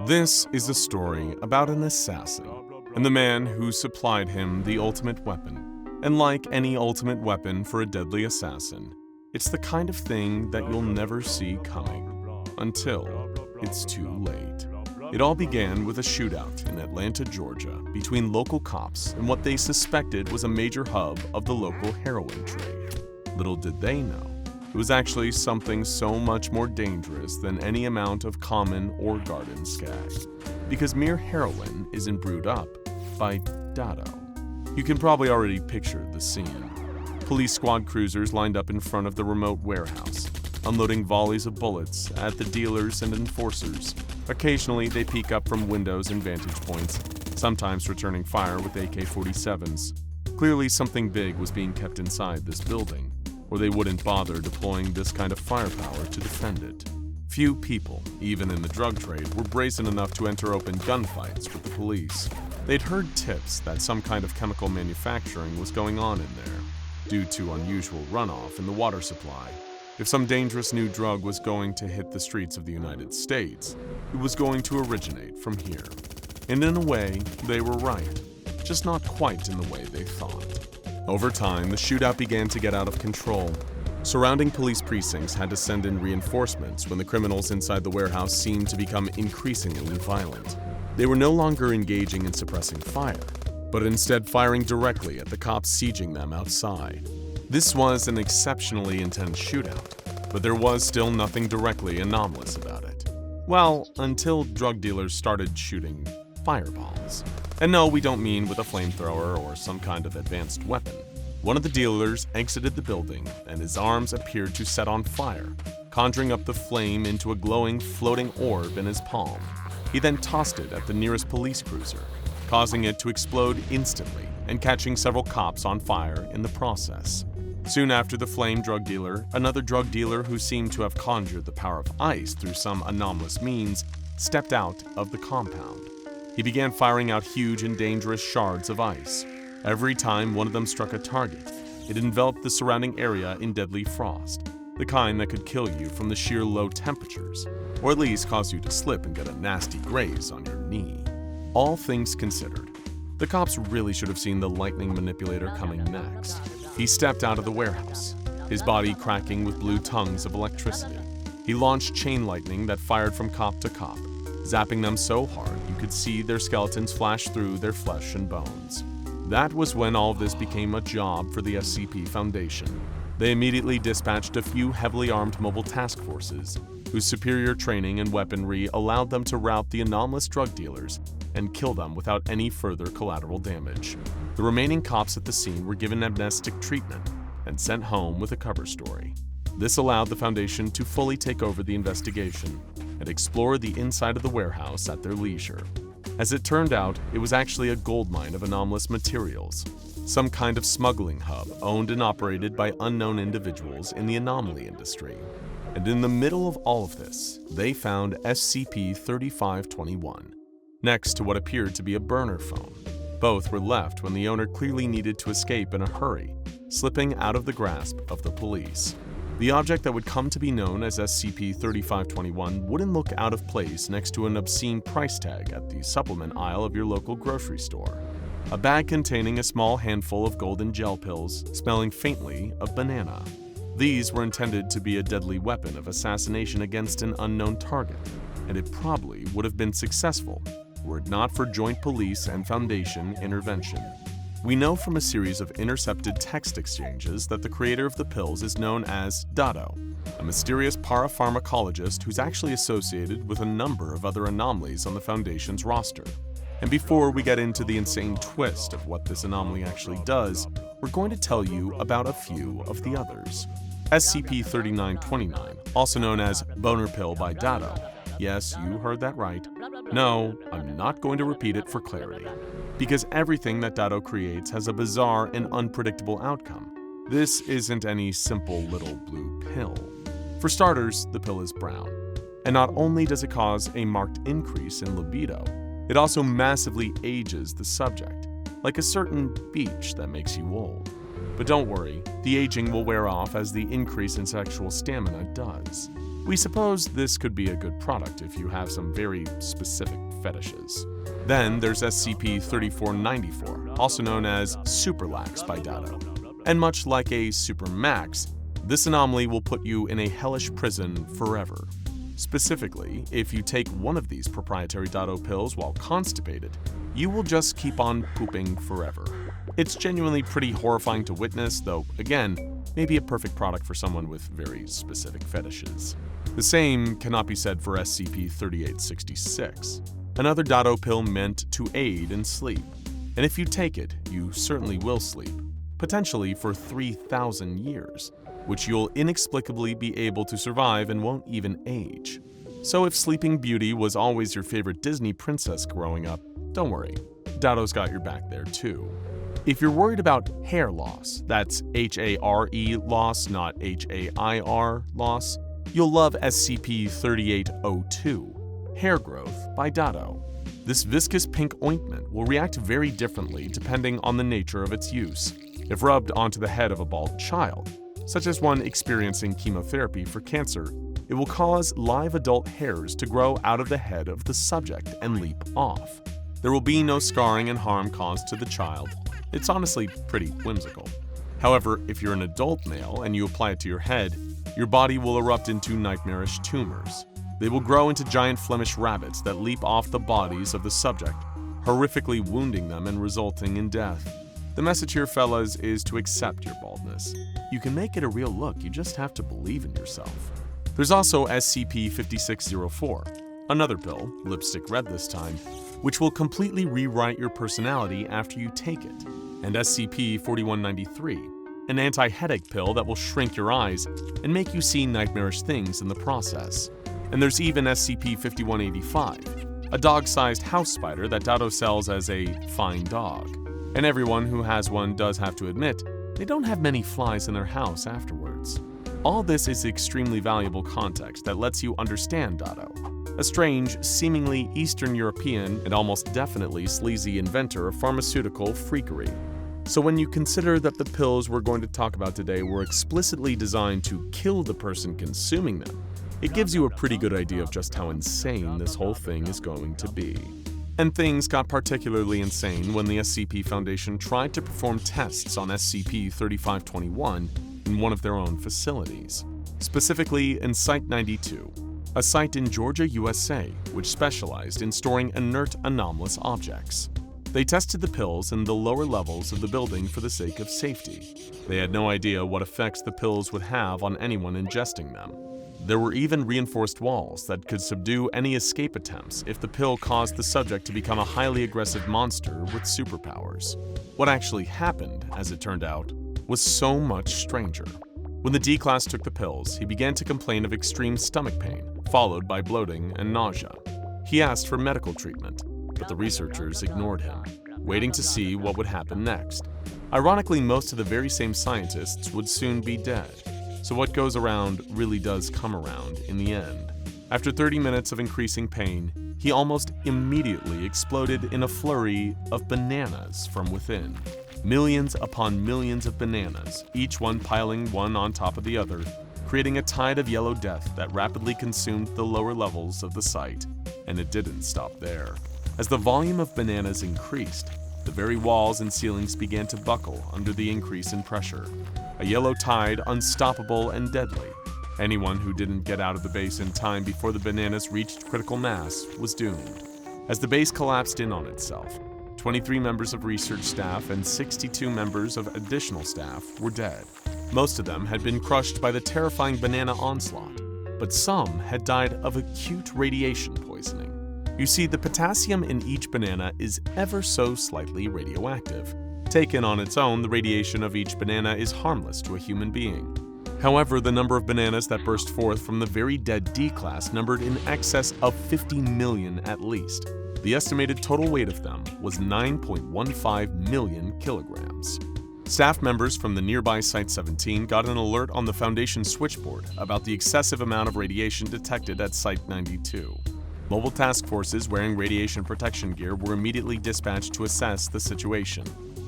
This is a story about an assassin and the man who supplied him the ultimate weapon. And like any ultimate weapon for a deadly assassin, it's the kind of thing that you'll never see coming until it's too late. It all began with a shootout in Atlanta, Georgia, between local cops and what they suspected was a major hub of the local heroin trade. Little did they know, it was actually something so much more dangerous than any amount of common or garden skag, because mere heroin isn't brewed up by Dado. You can probably already picture the scene. Police squad cruisers lined up in front of the remote warehouse, unloading volleys of bullets at the dealers and enforcers. Occasionally, they peek up from windows and vantage points, sometimes returning fire with AK-47s. Clearly, something big was being kept inside this building, or they wouldn't bother deploying this kind of firepower to defend it. Few people, even in the drug trade, were brazen enough to enter open gunfights with the police. They'd heard tips that some kind of chemical manufacturing was going on in there, due to unusual runoff in the water supply. If some dangerous new drug was going to hit the streets of the United States, it was going to originate from here. And in a way, they were right, just not quite in the way they thought. Over time, the shootout began to get out of control. Surrounding police precincts had to send in reinforcements when the criminals inside the warehouse seemed to become increasingly violent. They were no longer engaging in suppressing fire, but instead firing directly at the cops sieging them outside. This was an exceptionally intense shootout, but there was still nothing directly anomalous about it. Well, until drug dealers started shooting fireballs. And no, we don't mean with a flamethrower or some kind of advanced weapon. One of the dealers exited the building, and his arms appeared to set on fire, conjuring up the flame into a glowing, floating orb in his palm. He then tossed it at the nearest police cruiser, causing it to explode instantly and catching several cops on fire in the process. Soon after the flame drug dealer, another drug dealer who seemed to have conjured the power of ice through some anomalous means, stepped out of the compound. He began firing out huge and dangerous shards of ice. Every time one of them struck a target, it enveloped the surrounding area in deadly frost, the kind that could kill you from the sheer low temperatures, or at least cause you to slip and get a nasty graze on your knee. All things considered, the cops really should have seen the lightning manipulator coming next. He stepped out of the warehouse, his body cracking with blue tongues of electricity. He launched chain lightning that fired from cop to cop, zapping them so hard you could see their skeletons flash through their flesh and bones. That was when all of this became a job for the SCP Foundation. They immediately dispatched a few heavily armed mobile task forces, whose superior training and weaponry allowed them to rout the anomalous drug dealers and kill them without any further collateral damage. The remaining cops at the scene were given amnestic treatment and sent home with a cover story. This allowed the Foundation to fully take over the investigation and explore the inside of the warehouse at their leisure. As it turned out, it was actually a goldmine of anomalous materials, some kind of smuggling hub owned and operated by unknown individuals in the anomaly industry. And in the middle of all of this, they found SCP-3521, next to what appeared to be a burner phone. Both were left when the owner clearly needed to escape in a hurry, slipping out of the grasp of the police. The object that would come to be known as SCP-3521 wouldn't look out of place next to an obscene price tag at the supplement aisle of your local grocery store. A bag containing a small handful of golden gel pills, smelling faintly of banana. These were intended to be a deadly weapon of assassination against an unknown target, and it probably would have been successful were it not for joint police and Foundation intervention. We know from a series of intercepted text exchanges that the creator of the pills is known as Dado, a mysterious para-pharmacologist who's actually associated with a number of other anomalies on the Foundation's roster. And before we get into the insane twist of what this anomaly actually does, we're going to tell you about a few of the others. SCP-3929, also known as Boner Pill by Dado. Yes, you heard that right. No, I'm not going to repeat it for clarity, because everything that Dado creates has a bizarre and unpredictable outcome. This isn't any simple little blue pill. For starters, the pill is brown. And not only does it cause a marked increase in libido, it also massively ages the subject, like a certain beach that makes you old. But don't worry, the aging will wear off as the increase in sexual stamina does. We suppose this could be a good product if you have some very specific fetishes. Then there's SCP-3494, also known as Superlax by Dado. And much like a Supermax, this anomaly will put you in a hellish prison forever. Specifically, if you take one of these proprietary Dado pills while constipated, you will just keep on pooping forever. It's genuinely pretty horrifying to witness, though again, maybe a perfect product for someone with very specific fetishes. The same cannot be said for SCP-3866, another Dado pill meant to aid in sleep. And if you take it, you certainly will sleep, potentially for 3,000 years, which you'll inexplicably be able to survive and won't even age. So if Sleeping Beauty was always your favorite Disney princess growing up, don't worry, Dado's got your back there too. If you're worried about hair loss, that's H-A-R-E loss, not H-A-I-R loss, you'll love SCP-3802, Hair Growth by Dado. This viscous pink ointment will react very differently depending on the nature of its use. If rubbed onto the head of a bald child, such as one experiencing chemotherapy for cancer, it will cause live adult hairs to grow out of the head of the subject and leap off. There will be no scarring and harm caused to the child. It's honestly pretty whimsical. However, if you're an adult male and you apply it to your head, your body will erupt into nightmarish tumors. They will grow into giant Flemish rabbits that leap off the bodies of the subject, horrifically wounding them and resulting in death. The message here, fellas, is to accept your baldness. You can make it a real look, you just have to believe in yourself. There's also SCP-5604, another pill, lipstick red this time, which will completely rewrite your personality after you take it, and SCP-4193, an anti-headache pill that will shrink your eyes and make you see nightmarish things in the process. And there's even SCP-5185, a dog-sized house spider that Dado sells as a fine dog. And everyone who has one does have to admit, they don't have many flies in their house afterwards. All this is extremely valuable context that lets you understand Dado, a strange, seemingly Eastern European and almost definitely sleazy inventor of pharmaceutical freakery. So when you consider that the pills we're going to talk about today were explicitly designed to kill the person consuming them, it gives you a pretty good idea of just how insane this whole thing is going to be. And things got particularly insane when the SCP Foundation tried to perform tests on SCP-3521 in one of their own facilities, specifically in Site 92, a site in Georgia, USA, which specialized in storing inert anomalous objects. They tested the pills in the lower levels of the building for the sake of safety. They had no idea what effects the pills would have on anyone ingesting them. There were even reinforced walls that could subdue any escape attempts if the pill caused the subject to become a highly aggressive monster with superpowers. What actually happened, as it turned out, was so much stranger. When the D-Class took the pills, he began to complain of extreme stomach pain, followed by bloating and nausea. He asked for medical treatment, but the researchers ignored him, waiting to see what would happen next. Ironically, most of the very same scientists would soon be dead. So what goes around really does come around in the end. After 30 minutes of increasing pain, he almost immediately exploded in a flurry of bananas from within. Millions upon millions of bananas, each one piling one on top of the other, creating a tide of yellow death that rapidly consumed the lower levels of the site. And it didn't stop there. As the volume of bananas increased, the very walls and ceilings began to buckle under the increase in pressure. A yellow tide, unstoppable and deadly. Anyone who didn't get out of the base in time before the bananas reached critical mass was doomed. As the base collapsed in on itself, 23 members of research staff and 62 members of additional staff were dead. Most of them had been crushed by the terrifying banana onslaught, but some had died of acute radiation poisoning. You see, the potassium in each banana is ever so slightly radioactive. Taken on its own, the radiation of each banana is harmless to a human being. However, the number of bananas that burst forth from the very dead D-Class numbered in excess of 50 million at least. The estimated total weight of them was 9.15 million kilograms. Staff members from the nearby Site 17 got an alert on the Foundation switchboard about the excessive amount of radiation detected at Site 92. Mobile task forces wearing radiation protection gear were immediately dispatched to assess the situation.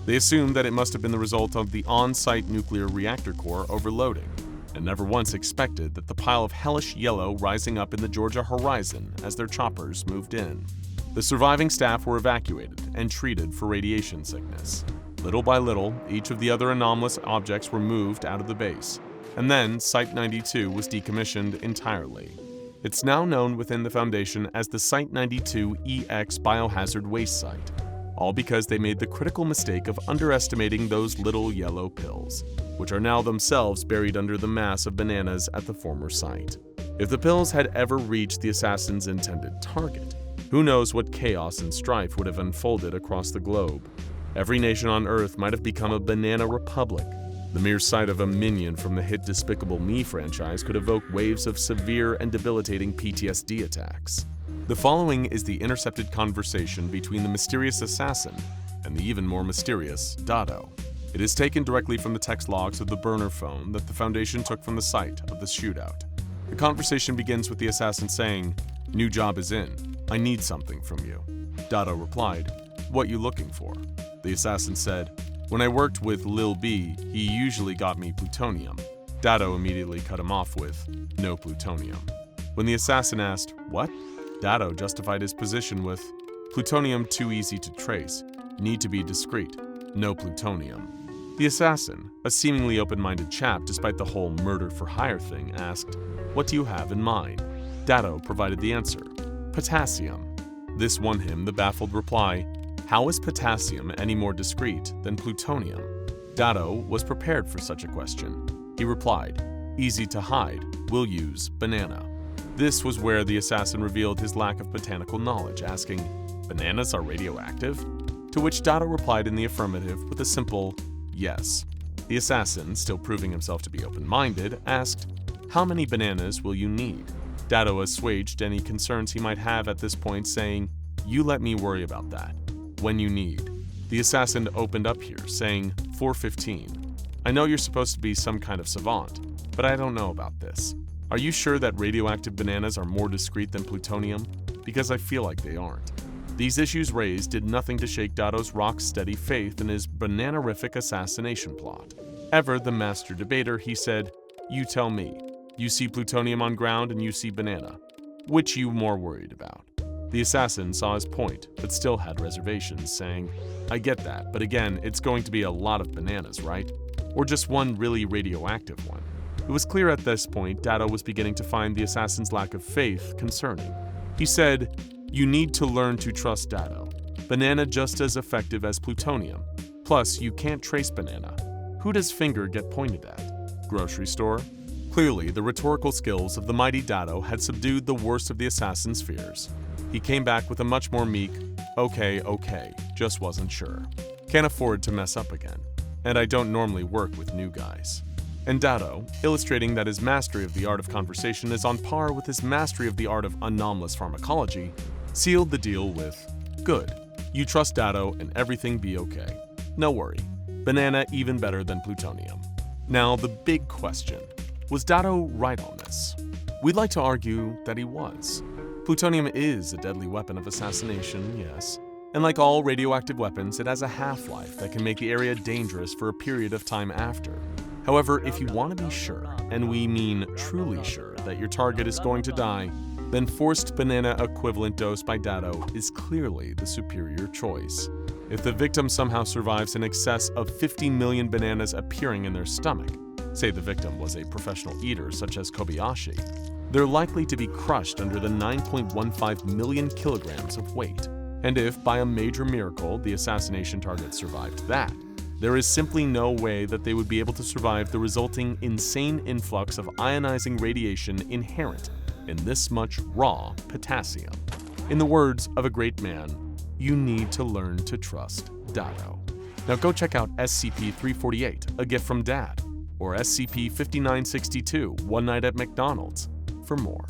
They assumed that it must have been the result of the on-site nuclear reactor core overloading, and never once expected that the pile of hellish yellow rising up in the Georgia horizon as their choppers moved in. The surviving staff were evacuated and treated for radiation sickness. Little by little, each of the other anomalous objects were moved out of the base, and then Site-92 was decommissioned entirely. It's now known within the Foundation as the Site-92EX Biohazard Waste Site, all because they made the critical mistake of underestimating those little yellow pills, which are now themselves buried under the mass of bananas at the former site. If the pills had ever reached the assassin's intended target, who knows what chaos and strife would have unfolded across the globe. Every nation on Earth might have become a banana republic. The mere sight of a minion from the hit Despicable Me franchise could evoke waves of severe and debilitating PTSD attacks. The following is the intercepted conversation between the mysterious assassin and the even more mysterious Dado. It is taken directly from the text logs of the burner phone that the Foundation took from the site of the shootout. The conversation begins with the assassin saying, "New job is in. I need something from you." Dado replied, "What you looking for?" The assassin said, "When I worked with Lil B, he usually got me plutonium." Dado immediately cut him off with, "No plutonium." When the assassin asked, "What?" Dado justified his position with, "Plutonium too easy to trace. Need to be discreet. No plutonium." The assassin, a seemingly open-minded chap despite the whole murder-for-hire thing, asked, "What do you have in mind?" Dado provided the answer, "Potassium." This won him the baffled reply, "How is potassium any more discreet than plutonium?" Dado was prepared for such a question. He replied, "Easy to hide, we'll use banana." This was where the assassin revealed his lack of botanical knowledge, asking, "Bananas are radioactive?" To which Dado replied in the affirmative with a simple, "Yes." The assassin, still proving himself to be open-minded, asked, "How many bananas will you need?" Dado assuaged any concerns he might have at this point, saying, "You let me worry about that. When you need." The assassin opened up here, saying, 415. "I know you're supposed to be some kind of savant, but I don't know about this. Are you sure that radioactive bananas are more discreet than plutonium? Because I feel like they aren't." These issues raised did nothing to shake Dado's rock-steady faith in his bananarific assassination plot. Ever the master debater, he said, "You tell me. You see plutonium on ground and you see banana. Which you more worried about?" The assassin saw his point, but still had reservations, saying, "I get that, but again, it's going to be a lot of bananas, right? Or just one really radioactive one?" It was clear at this point Dado was beginning to find the assassin's lack of faith concerning. He said, "You need to learn to trust Dado. Banana just as effective as plutonium. Plus, you can't trace banana. Who does finger get pointed at? Grocery store?" Clearly, the rhetorical skills of the mighty Dado had subdued the worst of the assassin's fears. He came back with a much more meek, okay, just wasn't sure. Can't afford to mess up again. And I don't normally work with new guys." And Dado, illustrating that his mastery of the art of conversation is on par with his mastery of the art of anomalous pharmacology, sealed the deal with, "Good. You trust Dado and everything be okay. No worry. Banana even better than plutonium." Now, the big question. Was Dado right on this? We'd like to argue that he was. Plutonium is a deadly weapon of assassination, yes. And like all radioactive weapons, it has a half-life that can make the area dangerous for a period of time after. However, if you want to be sure, and we mean truly sure, that your target is going to die, then forced banana equivalent dose by Dado is clearly the superior choice. If the victim somehow survives in excess of 50 million bananas appearing in their stomach, say the victim was a professional eater such as Kobayashi, they're likely to be crushed under the 9.15 million kilograms of weight. And if, by a major miracle, the assassination target survived that, there is simply no way that they would be able to survive the resulting insane influx of ionizing radiation inherent in this much raw potassium. In the words of a great man, you need to learn to trust Dado. Now go check out SCP-348, A Gift from Dad, or SCP-5962, One Night at McDonald's, for more.